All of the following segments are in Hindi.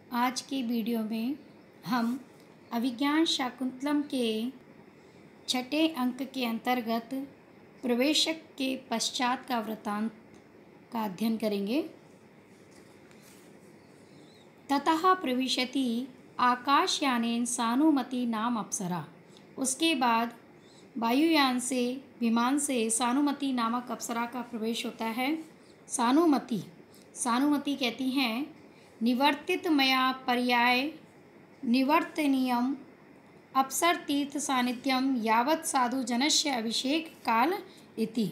आज के वीडियो में हम अभिज्ञान शाकुंतलम के छठे अंक के अंतर्गत प्रवेशक के पश्चात का वृत्तांत का अध्ययन करेंगे। ततः प्रविशति आकाशयानेन सानुमति नाम अप्सरा। उसके बाद वायुयान से विमान से सानुमति नामक अप्सरा का प्रवेश होता है। सानुमति कहती हैं निवर्तित मया पर्याय निवर्तनीयम अप्सर तीर्थ सानिध्यम यावत् साधु जनस्य अभिषेक काल इति।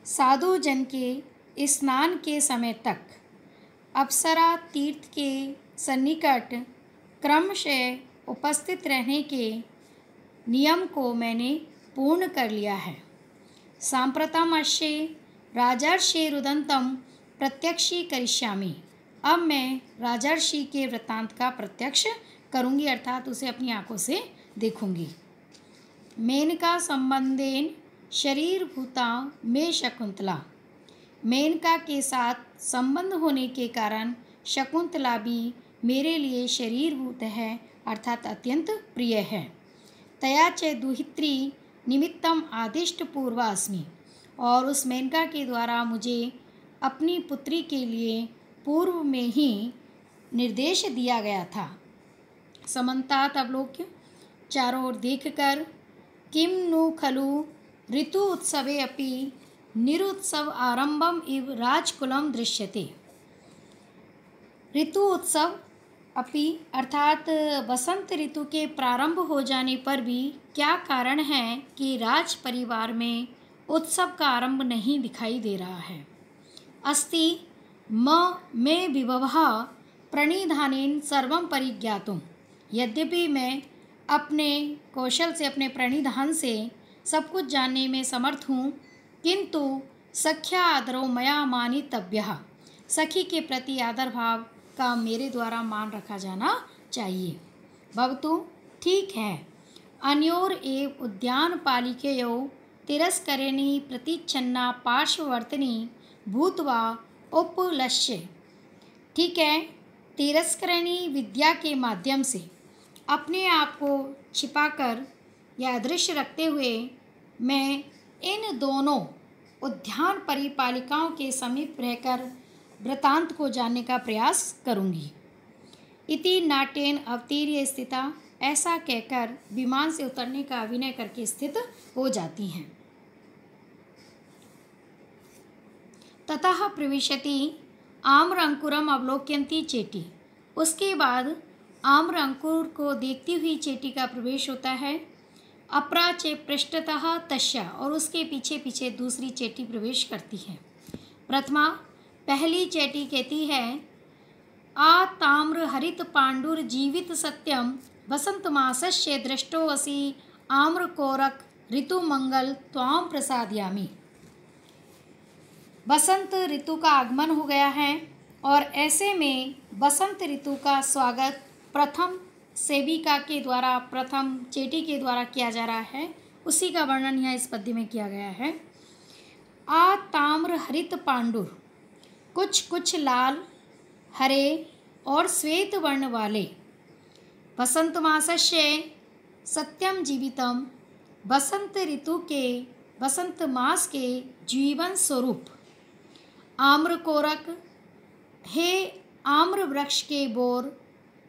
साधु जन के स्नान के समय तक अप्सरा तीर्थ के सन्निकट क्रमशः उपस्थित रहने के नियम को मैंने पूर्ण कर लिया है। सांप्रतम अश्य राजर्षि रुदंतम प्रत्यक्षीकरिष्यामि। अब मैं राजर्षि के वृत्तांत का प्रत्यक्ष करूँगी, अर्थात उसे अपनी आंखों से देखूँगी। मेनका संबंधेन शरीरभूता में शकुंतला। मेनका के साथ संबंध होने के कारण शकुंतला भी मेरे लिए शरीरभूत है, अर्थात अत्यंत प्रिय है। तया च दुहित्री निमित्तम आदिष्ट पूर्वा अस्मि। और उस मेनका के द्वारा मुझे अपनी पुत्री के लिए पूर्व में ही निर्देश दिया गया था। समन्तात अवलोक्य, चारों ओर देखकर, किम नु खलु ऋतु उत्सवे अपि निरुत्सव आरंभम इव राजकुलम दृश्यते। ऋतु उत्सव अपि अर्थात वसंत ऋतु के प्रारंभ हो जाने पर भी क्या कारण है कि राज परिवार में उत्सव का आरंभ नहीं दिखाई दे रहा है। अस्ति मे विभवः प्रणिधानेन सर्वं परिज्ञातुम्। यद्यपि मैं अपने कौशल से, अपने प्रणिधान से सब कुछ जानने में समर्थ हूँ, किंतु सख्या आदरो मया मानितव्यः। सखी के प्रति आदर भाव का मेरे द्वारा मान रखा जाना चाहिए। भवतु, ठीक है। अन्योर एव उद्यान पालिकयो तिरस्करिणी प्रतिच्छन्ना पार्श्ववर्तिनी भूत्वा उपलक्ष्य। ठीक है, तिरस्करणी विद्या के माध्यम से अपने आप को छिपाकर या अदृश्य रखते हुए मैं इन दोनों उद्यान परिपालिकाओं के समीप रहकर वृत्तांत को जानने का प्रयास करूंगी। इति नाट्येन अवतीर्य स्थिता। ऐसा कहकर विमान से उतरने का अभिनय करके स्थित हो जाती हैं। ततः प्रविशति आम्र अंकुरम अवलोक्यन्ती चेटी। उसके बाद आम्र अंकुर को देखती हुई चेटी का प्रवेश होता है। अपरा चे पृष्ठतः तस्या। और उसके पीछे पीछे दूसरी चेटी प्रवेश करती है। प्रथमा पहली चेटी कहती है आ ताम्र हरित पांडुर जीवित सत्यम वसंत मासस्य दृष्टोऽसि आम्र कोरक ऋतु मंगल त्वाम प्रसादयामि। बसंत ऋतु का आगमन हो गया है और ऐसे में बसंत ऋतु का स्वागत प्रथम सेविका के द्वारा, प्रथम चेटी के द्वारा किया जा रहा है। उसी का वर्णन यहाँ इस पद्य में किया गया है। आ ताम्र हरित पांडुर, कुछ कुछ लाल, हरे और श्वेत वर्ण वाले। वसंत मासस्य सत्यम जीवितम, बसंत ऋतु के, वसंत मास के जीवन स्वरूप। आम्र कोरक, हे आम्र वृक्ष के बोर,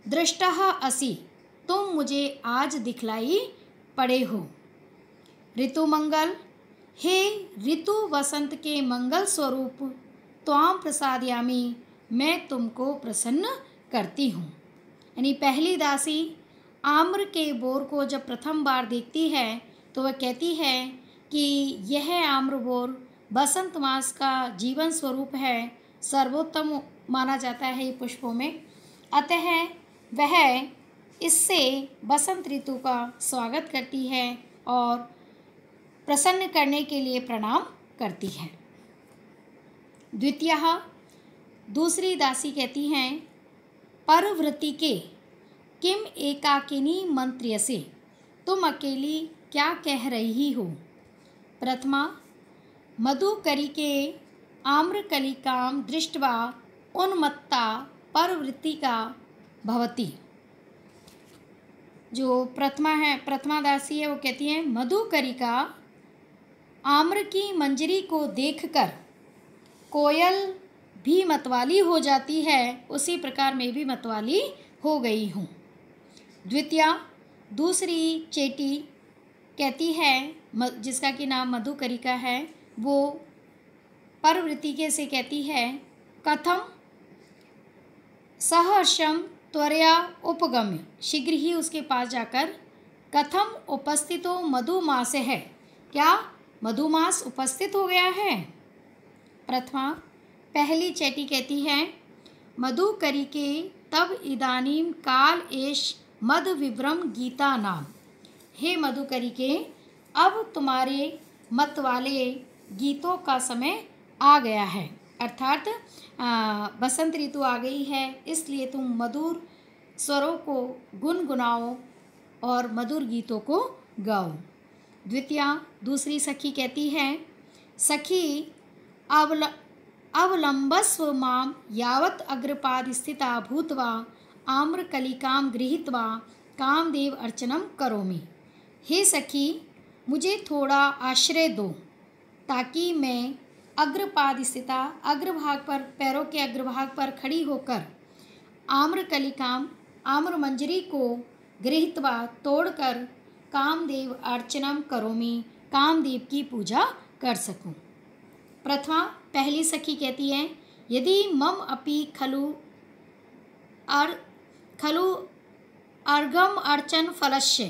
दृष्टः असि, तुम मुझे आज दिखलाई पड़े हो। ऋतु मंगल, हे ऋतु वसंत के मंगल स्वरूप, त्वाम प्रसादयामि, मैं तुमको प्रसन्न करती हूँ। यानी पहली दासी आम्र के बोर को जब प्रथम बार देखती है तो वह कहती है कि यह आम्र बोर बसंत मास का जीवन स्वरूप है, सर्वोत्तम माना जाता है ये पुष्पों में। अतः वह इससे बसंत ऋतु का स्वागत करती है और प्रसन्न करने के लिए प्रणाम करती है। द्वितीय दूसरी दासी कहती हैं परवृत्ति के किम एकाकिनी मंत्र्यसे, तुम अकेली क्या कह रही हो। प्रथमा मधुकरिके आम्रकलिकां दृष्ट्वा उन्मत्ता परवृत्तिका भवति। जो प्रथमा दासी है वो कहती है, मधुकरिका आम्र की मंजरी को देखकर कोयल भी मतवाली हो जाती है, उसी प्रकार मैं भी मतवाली हो गई हूँ। द्वितीया दूसरी चेटी कहती है, जिसका कि नाम मधुकरिका है, वो परवृत्तिके से कहती है, कथम सहर्षम त्वरया उपगम्य, शीघ्र ही उसके पास जाकर, कथम उपस्थितो मधुमास है, क्या मधुमास उपस्थित हो गया है। प्रथमा पहली चेटी कहती है, मधुकरिके तब इदानीम काल एष मद विभ्रम गीता नाम, हे मधुकरिके अब तुम्हारे मत वाले गीतों का समय आ गया है, अर्थात बसंत ऋतु आ गई है, इसलिए तुम मधुर स्वरों को गुनगुनाओ और मधुर गीतों को गाओ। द्वितीया दूसरी सखी कहती है, सखी अवलंबस्व माम यावत् अग्रपाद स्थिता भूत्वा आम्रकलिकां गृहीत्वा कामदेव अर्चनम करोमि। हे सखी मुझे थोड़ा आश्रय दो, ताकि मैं अग्रपाद स्थिता अग्रभाग पर, पैरों के अग्रभाग पर खड़ी होकर आम्रकलिकां आम्र मंजरी को गृहीत्वा तोड़कर कामदेव अर्चनम करोमि, कामदेव की पूजा कर सकूं। प्रथमा पहली सखी कहती है, यदि मम अपि खलु अर्घम अर्चन फलस्य,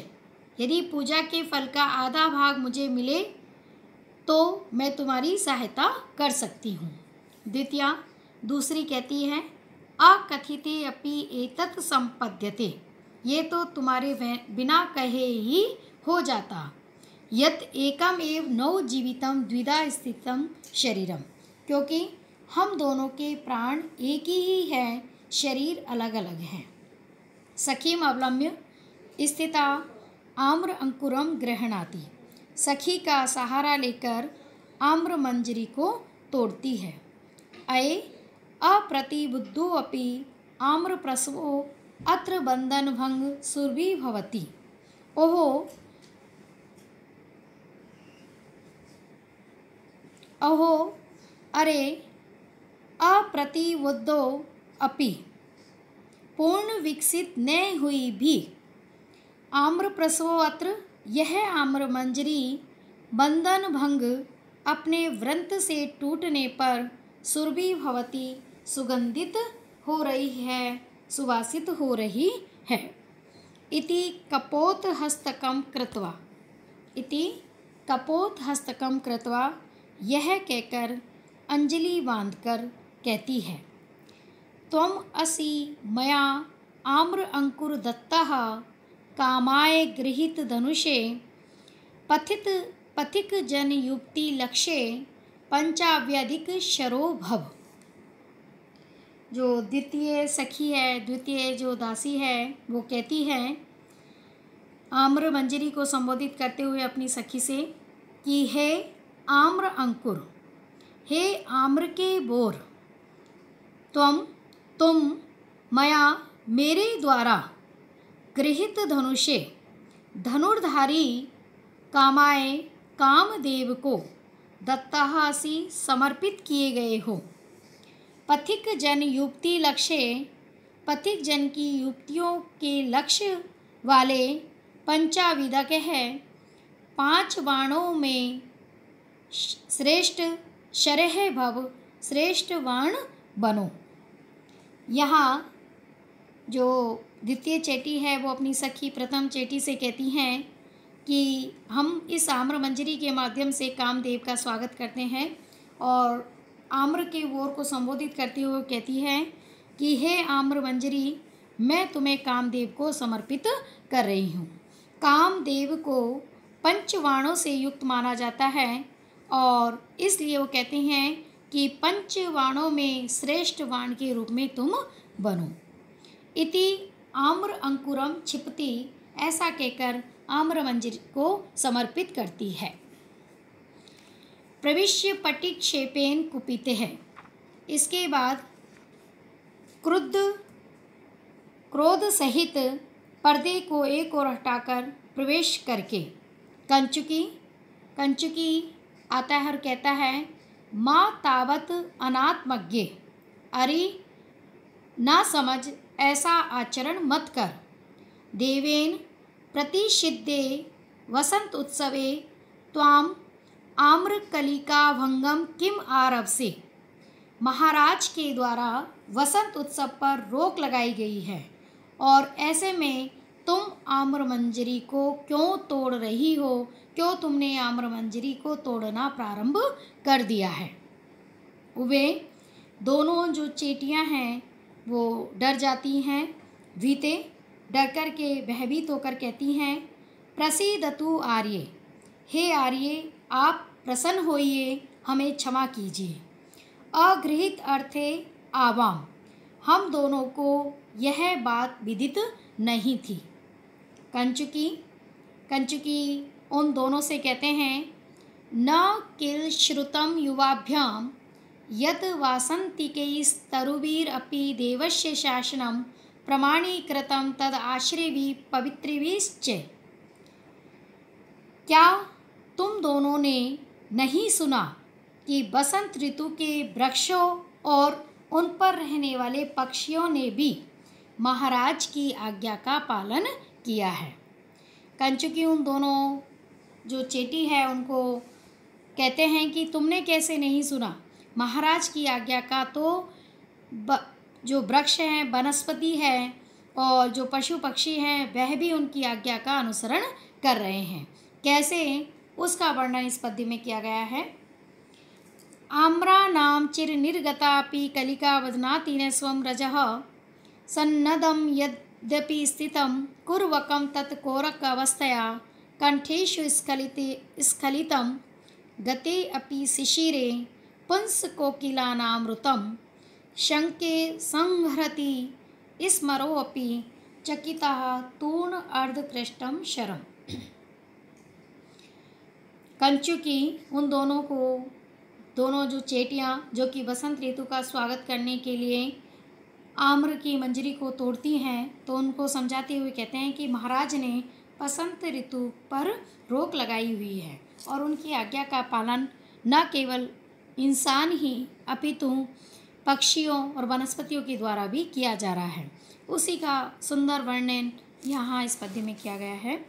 यदि पूजा के फल का आधा भाग मुझे मिले तो मैं तुम्हारी सहायता कर सकती हूँ। द्वितीया दूसरी कहती है, अकथिते अपि एतत् संपद्यते, ये तो तुम्हारे बिना कहे ही हो जाता। यत् एकम एव नौ जीवितम द्विधा स्थितम शरीरम, क्योंकि हम दोनों के प्राण एक ही है, शरीर अलग अलग हैं। सखीम अवलंब्य स्थिता आम्र अंकुरम गृह्णाति, सखी का सहारा लेकर आम्र मंजरी को तोड़ती है। अये अप्रतिबुद्धो अपि आम्र प्रसवो अत्र बंधन भंग सुरभि भवति। अहो अरे अप्रतिबुद्धो अपि, पूर्ण विकसित न हुई भी आम्र प्रसवो अत्र, यह आम्र मंजरी बंधन भंग अपने व्रंत से टूटने पर सुरभि भवती सुगंधित हो रही है, सुवासित हो रही है। इति कपोत हस्तकम कृत्वा, इति कपोत हस्तकम कृत्वा, यह कहकर अंजलि बांधकर कहती है, त्वम असि मया आम्र अंकुर दत्तः कामाय गृहीत धनुषे पथिक जन युक्ति लक्ष्ये पंचाव्यधिक शरो भव। जो द्वितीय सखी है, द्वितीय जो दासी है, वो कहती है आम्र मंजरी को संबोधित करते हुए अपनी सखी से कि हे आम्र अंकुर, हे आम्र के बोर, तुम मया मेरे द्वारा गृहीत धनुषे धनुर्धारी कामाय कामदेव को दत्तः असि समर्पित किए गए हो। पथिक जन युक्ति लक्ष्य, पथिक जन की युक्तियों के लक्ष्य वाले पंचाविधक है, 5 बाणों में श्रेष्ठ शरह भव, श्रेष्ठ बाण बनो। यहाँ जो द्वितीय चेटी है वो अपनी सखी प्रथम चेटी से कहती हैं कि हम इस आम्र मंजरी के माध्यम से कामदेव का स्वागत करते हैं, और आम्र के वोर को संबोधित करते हुए कहती है कि हे आम्र मंजरी, मैं तुम्हें कामदेव को समर्पित कर रही हूँ। कामदेव को पंचवाणों से युक्त माना जाता है, और इसलिए वो कहते हैं कि पंचवाणों में श्रेष्ठ वाण के रूप में तुम बनो। इति आम्र अंकुरम क्षिपति, ऐसा कहकर आम्र मंजरी को समर्पित करती है। प्रविश्य पटिक्षेपेन कुपिते है, इसके बाद क्रुद्ध क्रोध सहित पर्दे को एक ओर हटाकर प्रवेश करके कंचुकी कंचुकी आता है और कहता है, माँ तावत अनात्मज्ञे, अरे ना समझ ऐसा आचरण मत कर। देवेन प्रतिषिद्धे वसंत उत्सवे त्वाम आम्रकलिका भंगम किम आरभसे। महाराज के द्वारा वसंत उत्सव पर रोक लगाई गई है और ऐसे में तुम आम्रमंजरी को क्यों तोड़ रही हो? क्यों तुमने आम्रमंजरी को तोड़ना प्रारंभ कर दिया है? वे दोनों जो चेटियां हैं वो डर जाती हैं। भीते डर कर के भयभीत होकर कहती हैं, प्रसीदतु आर्ये, हे आर्ये आप प्रसन्न होइए, हमें क्षमा कीजिए। अगृहीत अर्थे आवाम, हम दोनों को यह बात विदित नहीं थी। कंचुकी उन दोनों से कहते हैं, न किल श्रुतम युवाभ्याम यत वासंतिकैस्तरुभिरपि देवस्य शासनम प्रमाणीकृतं तद आश्रयभिः पवित्रभिश्च। क्या तुम दोनों ने नहीं सुना कि बसंत ऋतु के वृक्षों और उन पर रहने वाले पक्षियों ने भी महाराज की आज्ञा का पालन किया है? कंचुकी उन दोनों जो चेटी है उनको कहते हैं कि तुमने कैसे नहीं सुना महाराज की आज्ञा का? तो जो वृक्ष हैं, वनस्पति है और जो पशु पक्षी हैं वह भी उनकी आज्ञा का अनुसरण कर रहे हैं। कैसे, उसका वर्णन इस पद्य में किया गया है। आम्राणां चिरनिर्गतापि कलिका वदनाति न स्वं रजः सन्नदं यद्यपि स्थितं कुर्वकं तत् कोरकावस्थया कंठेषु स्खलितं गते अपि शिशिरे पुंसकोकिलानामृतं शङ्के संहरति स्मरोऽपि चकितः तूर्ण अर्धकृष्टं शरम्। कंचुकी उन दोनों जो चेटियाँ जो कि बसंत ऋतु का स्वागत करने के लिए आम्र की मंजरी को तोड़ती हैं, तो उनको समझाते हुए कहते हैं कि महाराज ने बसंत ऋतु पर रोक लगाई हुई है और उनकी आज्ञा का पालन न केवल इंसान ही अपितु पक्षियों और वनस्पतियों के द्वारा भी किया जा रहा है। उसी का सुंदर वर्णन यहाँ इस पद्य में किया गया है।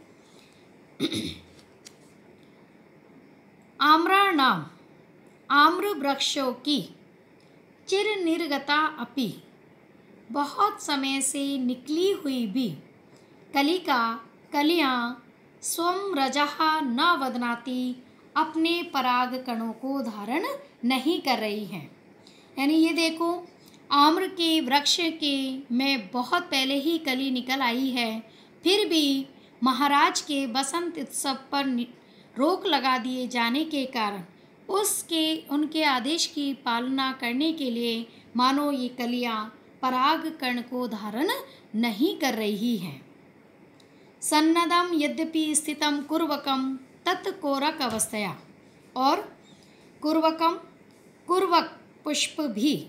आम्राणाम, आम्र वृक्षों की, चिर निर्गता अपि, बहुत समय से निकली हुई भी, कलिका कलियाँ, स्वं रजः न वदनाति, अपने पराग कणों को धारण नहीं कर रही हैं। यानी ये देखो, आम्र के वृक्ष के में बहुत पहले ही कली निकल आई है, फिर भी महाराज के बसंत उत्सव पर रोक लगा दिए जाने के कारण उनके आदेश की पालना करने के लिए मानो ये कलियाँ पराग कण को धारण नहीं कर रही हैं। सन्नदम यद्यपि स्थितम कुर्वकम तत्कोरक अवस्थया, और कुर्वक पुष्प भी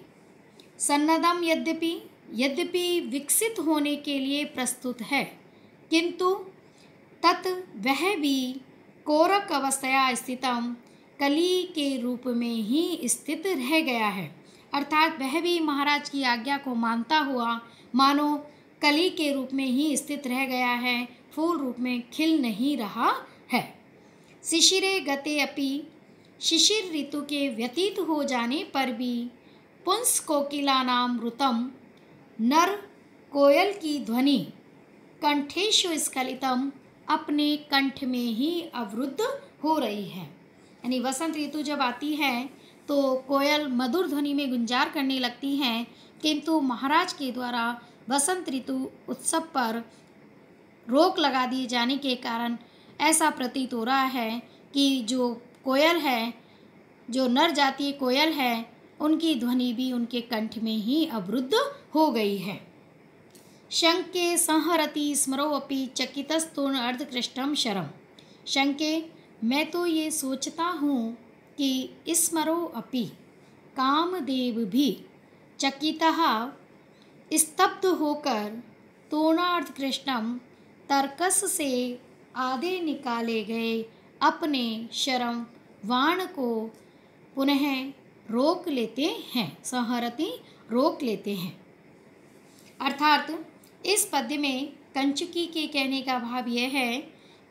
सन्नदम यद्यपि विकसित होने के लिए प्रस्तुत है, किंतु तत् वह भी कोरक अवस्थया स्थितम, कली के रूप में ही स्थित रह गया है। अर्थात वह भी महाराज की आज्ञा को मानता हुआ मानो कली के रूप में ही स्थित रह गया है, फूल रूप में खिल नहीं रहा है। शिशिरे गते अपि, शिशिर ऋतु के व्यतीत हो जाने पर भी पुंस कोकिलानाम ऋतम, नर कोयल की ध्वनि कंठेषु स्खलितम, अपने कंठ में ही अवरुद्ध हो रही है। यानी वसंत ऋतु जब आती है तो कोयल मधुर ध्वनि में गुंजार करने लगती हैं, किंतु महाराज के द्वारा बसंत ऋतु उत्सव पर रोक लगा दिए जाने के कारण ऐसा प्रतीत हो रहा है कि जो कोयल है, जो नर जातीय कोयल है, उनकी ध्वनि भी उनके कंठ में ही अवरुद्ध हो गई है। शंके संहरति स्मरोऽपि चकितस्तूर्ण अर्धकृष्टम शरम। शंके, मैं तो ये सोचता हूँ कि स्मरो अपि, कामदेव भी चकितः स्तब्ध होकर तोरणार्थ कृष्णम तर्कस से आधे निकाले गए अपने शरम वाण को पुनः रोक लेते हैं, संहरति रोक लेते हैं। अर्थात इस पद्य में कंचुकी के कहने का भाव यह है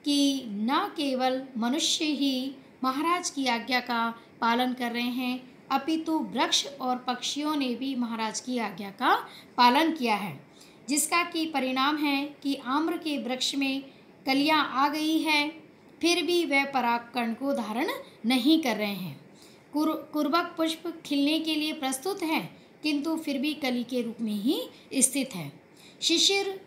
कि न केवल मनुष्य ही महाराज की आज्ञा का पालन कर रहे हैं, अपितु वृक्ष और पक्षियों ने भी महाराज की आज्ञा का पालन किया है, जिसका कि परिणाम है कि आम्र के वृक्ष में कलियां आ गई है, फिर भी वह परागकण को धारण नहीं कर रहे हैं। कुर्बक पुष्प खिलने के लिए प्रस्तुत है, किंतु फिर भी कली के रूप में ही स्थित है। शिशिर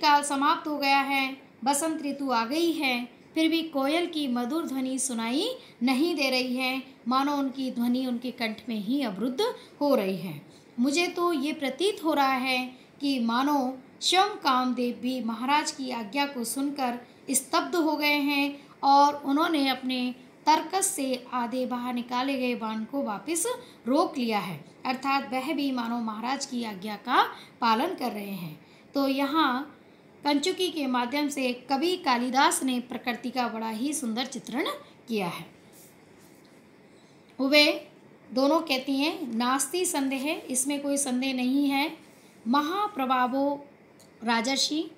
काल समाप्त हो गया है, बसंत ऋतु आ गई है, फिर भी कोयल की मधुर ध्वनि सुनाई नहीं दे रही है, मानो उनकी ध्वनि उनके कंठ में ही अवरुद्ध हो रही है। मुझे तो ये प्रतीत हो रहा है कि मानो स्वयं कामदेव भी महाराज की आज्ञा को सुनकर स्तब्ध हो गए हैं और उन्होंने अपने तर्कस से आधे बाहर निकाले गए बाण को वापस रोक लिया है, अर्थात वह भी मानो महाराज की आज्ञा का पालन कर रहे हैं। तो यहाँ कंचुकी के माध्यम से कवि कालिदास ने प्रकृति का बड़ा ही सुंदर चित्रण किया है। वे दोनों कहती हैं नास्ति संदेह, इसमें कोई संदेह नहीं है। महाप्रभावो राजर्षि,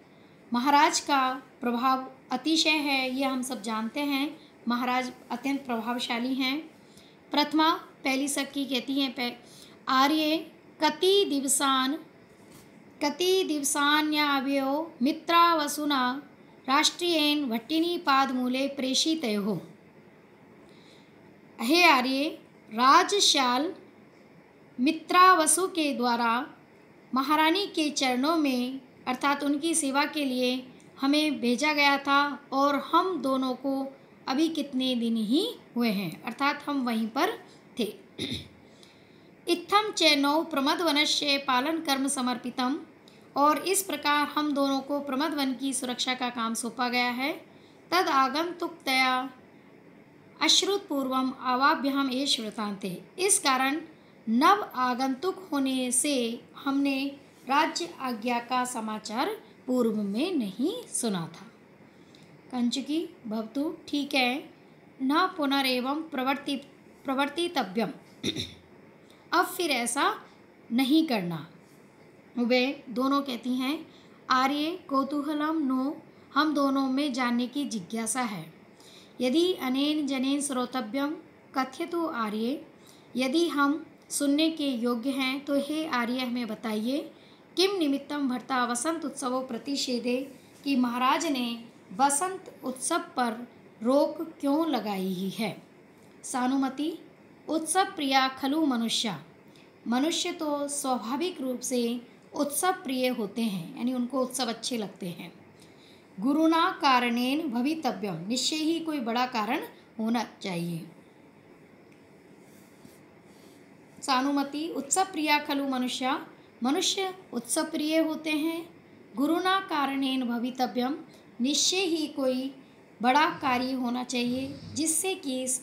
महाराज का प्रभाव अतिशय है, ये हम सब जानते हैं। महाराज अत्यंत प्रभावशाली हैं। प्रथमा पहली सखी कहती हैं आर्ये कति दिवसान्याव्यो मित्रावसुना राष्ट्रियेन भट्टिनीपादमूले प्रेषितयोः। हे आर्ये, राजशाल मित्रावसु के द्वारा महारानी के चरणों में अर्थात उनकी सेवा के लिए हमें भेजा गया था और हम दोनों को अभी कितने दिन ही हुए हैं, अर्थात हम वहीं पर थे। इत्थम च नौ प्रमदवनस्य पालन कर्म समर्पितम, और इस प्रकार हम दोनों को प्रमदवन की सुरक्षा का काम सौंपा गया है। तद आगंतुकतया अश्रुतपूर्वम आवाभ्याम एष वृतान्ते, इस कारण नव आगंतुक होने से हमने राज्य आज्ञा का समाचार पूर्व में नहीं सुना था। कंचुकी भवतु, ठीक है, न पुनरेवं प्रवर्तितव्यम, अब फिर ऐसा नहीं करना। वे दोनों कहती हैं आर्य कौतूहलम नो, हम दोनों में जानने की जिज्ञासा है। यदि अनेन जनेन श्रोतव्यम कथयतु आर्य, यदि हम सुनने के योग्य हैं तो हे आर्य हमें बताइए। किम निमित्तम भर्ता वसंत उत्सवों प्रतिषेधे, कि महाराज ने वसंत उत्सव पर रोक क्यों लगाई है। सानुमति, उत्सव प्रिया खलु मनुष्य, मनुष्य तो स्वाभाविक रूप से उत्सव प्रिय होते हैं, यानी उनको उत्सव अच्छे लगते हैं। गुरुना कारणेन भवितव्यम, निश्चय ही कोई बड़ा कारण होना चाहिए। सानुमति, उत्सव प्रिया खलु मनुष्य, मनुष्य उत्सव प्रिय होते हैं। गुरुना कारणेन भवितव्यम, निश्चय ही कोई बड़ा कार्य होना चाहिए जिससे कि इस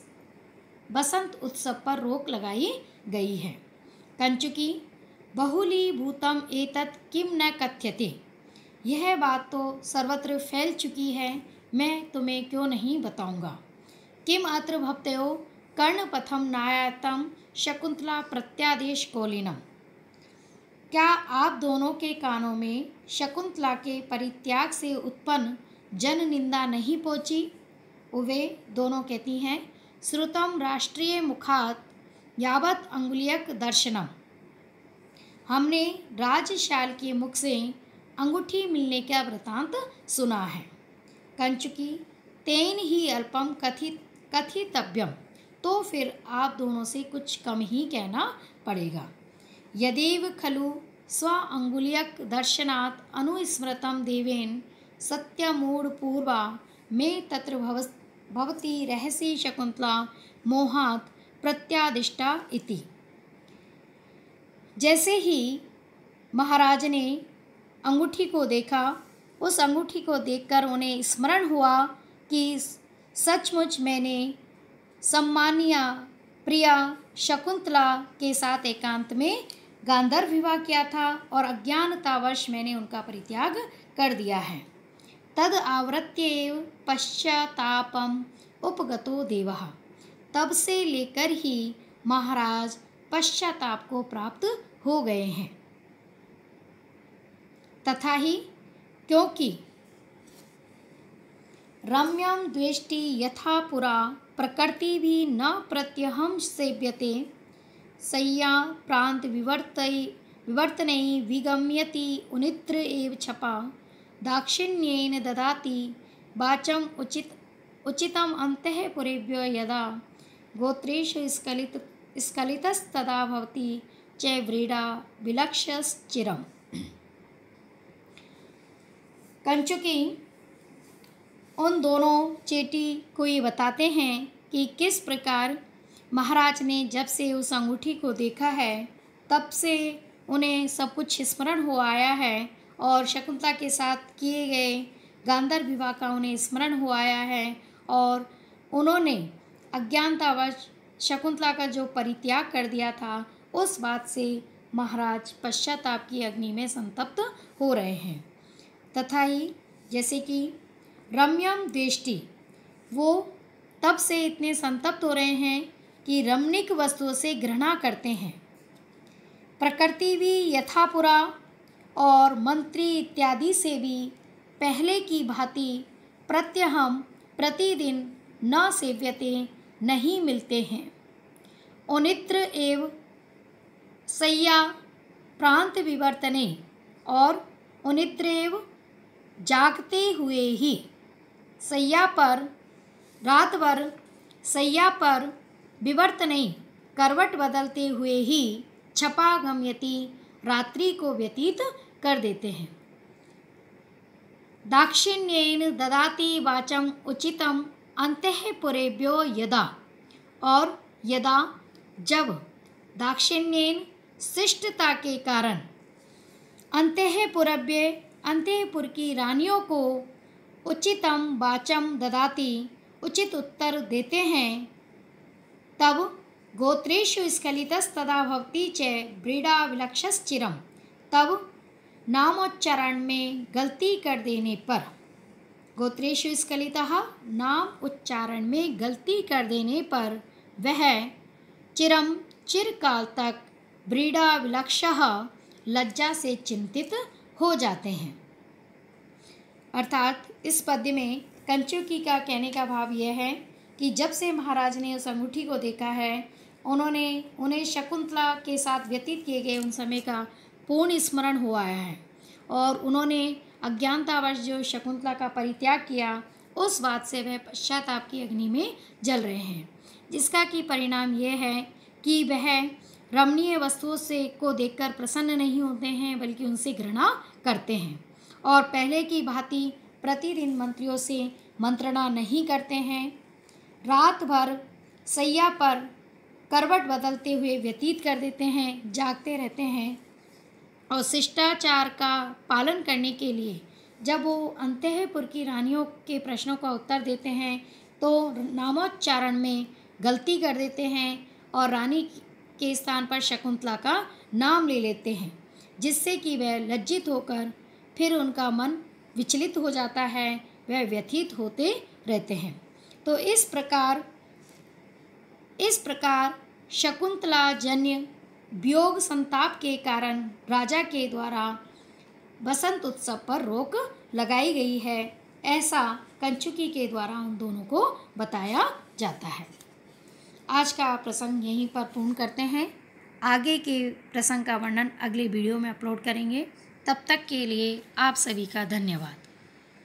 बसंत उत्सव पर रोक लगाई गई है। कंचुकी बहुलीभूतम एतत् किम न कथ्यते, यह बात तो सर्वत्र फैल चुकी है, मैं तुम्हें क्यों नहीं बताऊंगा। किम अत्र भवतयो कर्णपथम नायातम शकुंतला प्रत्यादेश कौलिनम, क्या आप दोनों के कानों में शकुंतला के परित्याग से उत्पन्न जन निंदा नहीं पहुँची। वे दोनों कहती हैं श्रुतम राष्ट्रीय मुखात यावत अंगुलियक दर्शनम, हमने राजशाल के मुख से अंगूठी मिलने का वृतांत सुना है। कंचुकी तेन ही अल्पम कथितव्यम, तो फिर आप दोनों से कुछ कम ही कहना पड़ेगा। यदेव खलु स्व अंगुलियक दर्शनात् अनुस्मृतम देवेन सत्यमूढ़ पूर्वा में तत्र भवती रहसी शकुंतला मोहात प्रत्यादिष्टा इति। जैसे ही महाराज ने अंगूठी को देखा, उस अंगूठी को देखकर उन्हें स्मरण हुआ कि सचमुच मैंने सम्मानिया प्रिया शकुंतला के साथ एकांत में गांधर्व विवाह किया था और अज्ञानतावश मैंने उनका परित्याग कर दिया है। तद आवृत्येव पश्चातापम उपगतो देवः। तब से लेकर ही महाराज पश्चाताप को प्राप्त हो गए हैं। तथा ही क्योंकि रम्यम द्वेष्टि यथा पुरा प्रकृति भी न प्रत्यहम सेव्यते सय्या प्रांत विवर्तनै विगम्यति उनित्र एव छपा दाक्षिण्येन ददाति वाचम उचितम अंतःपुरेभ्यो यदा गोत्रेषु स्खलितस्तदा भवति च व्रीडा विलक्ष्यश्चिरम्। कंचुकी उन दोनों चेटी को ये बताते हैं कि किस प्रकार महाराज ने जब से उस अंगूठी को देखा है तब से उन्हें सब कुछ स्मरण हो आया है और शकुंतला के साथ किए गए गांधर्व विवाह का उन्हें स्मरण हो आया है और उन्होंने अज्ञानतावश शकुंतला का जो परित्याग कर दिया था उस बात से महाराज पश्चाताप की अग्नि में संतप्त हो रहे हैं। तथा ही जैसे कि रम्यम द्वेष्टि, वो तब से इतने संतप्त हो रहे हैं कि रमणीक वस्तुओं से घृणा करते हैं। प्रकृति भी यथापुरा और मंत्री इत्यादि से भी पहले की भांति प्रत्यहम प्रतिदिन न सेव्यते नहीं मिलते हैं। उनित्र एव सय्या प्रांत विवर्तने और उनित्र एव जागते हुए ही सैया पर रात भर सैया पर विवर्तने करवट बदलते हुए ही छपा गम्यति रात्रि को व्यतीत कर देते हैं। दाक्षिण्येन ददाति वाचम उचितम अंतःपुरेभ्यो यदा, और यदा जब दाक्षिण्येन शिष्टता के कारण अंतःपुर की रानियों को उचितम वाचम ददाति उचित उत्तर देते हैं, तब गोत्रेषु स्खलितस्तदा भवति च व्रीडा विलक्षश्चिरम, तब नामोच्चारण में गलती कर देने पर गोत्रेषु स्खलितः नाम उच्चारण में गलती कर देने पर वह चिरम चिरकाल तक व्रीडा विलक्षः लज्जा से चिंतित हो जाते हैं। अर्थात इस पद्य में कंचुकी का कहने का भाव यह है कि जब से महाराज ने उस अंगूठी को देखा है उन्हें शकुंतला के साथ व्यतीत किए गए उन समय का पूर्ण स्मरण हो आया है और उन्होंने अज्ञानतावश जो शकुंतला का परित्याग किया उस बात से वह पश्चाताप की अग्नि में जल रहे हैं, जिसका कि परिणाम यह है कि वह रमणीय वस्तुओं से को देखकर प्रसन्न नहीं होते हैं बल्कि उनसे घृणा करते हैं और पहले की भांति प्रतिदिन मंत्रियों से मंत्रणा नहीं करते हैं। रात भर सैया पर करवट बदलते हुए व्यतीत कर देते हैं, जागते रहते हैं और शिष्टाचार का पालन करने के लिए जब वो अंतःपुर की रानियों के प्रश्नों का उत्तर देते हैं तो नामोच्चारण में गलती कर देते हैं और रानी के स्थान पर शकुंतला का नाम ले लेते हैं, जिससे कि वह लज्जित होकर फिर उनका मन विचलित हो जाता है, वह व्यथित होते रहते हैं। तो इस प्रकार शकुंतला जन्य वियोग संताप के कारण राजा के द्वारा बसंत उत्सव पर रोक लगाई गई है, ऐसा कंचुकी के द्वारा उन दोनों को बताया जाता है। आज का प्रसंग यहीं पर पूर्ण करते हैं। आगे के प्रसंग का वर्णन अगले वीडियो में अपलोड करेंगे। तब तक के लिए आप सभी का धन्यवाद।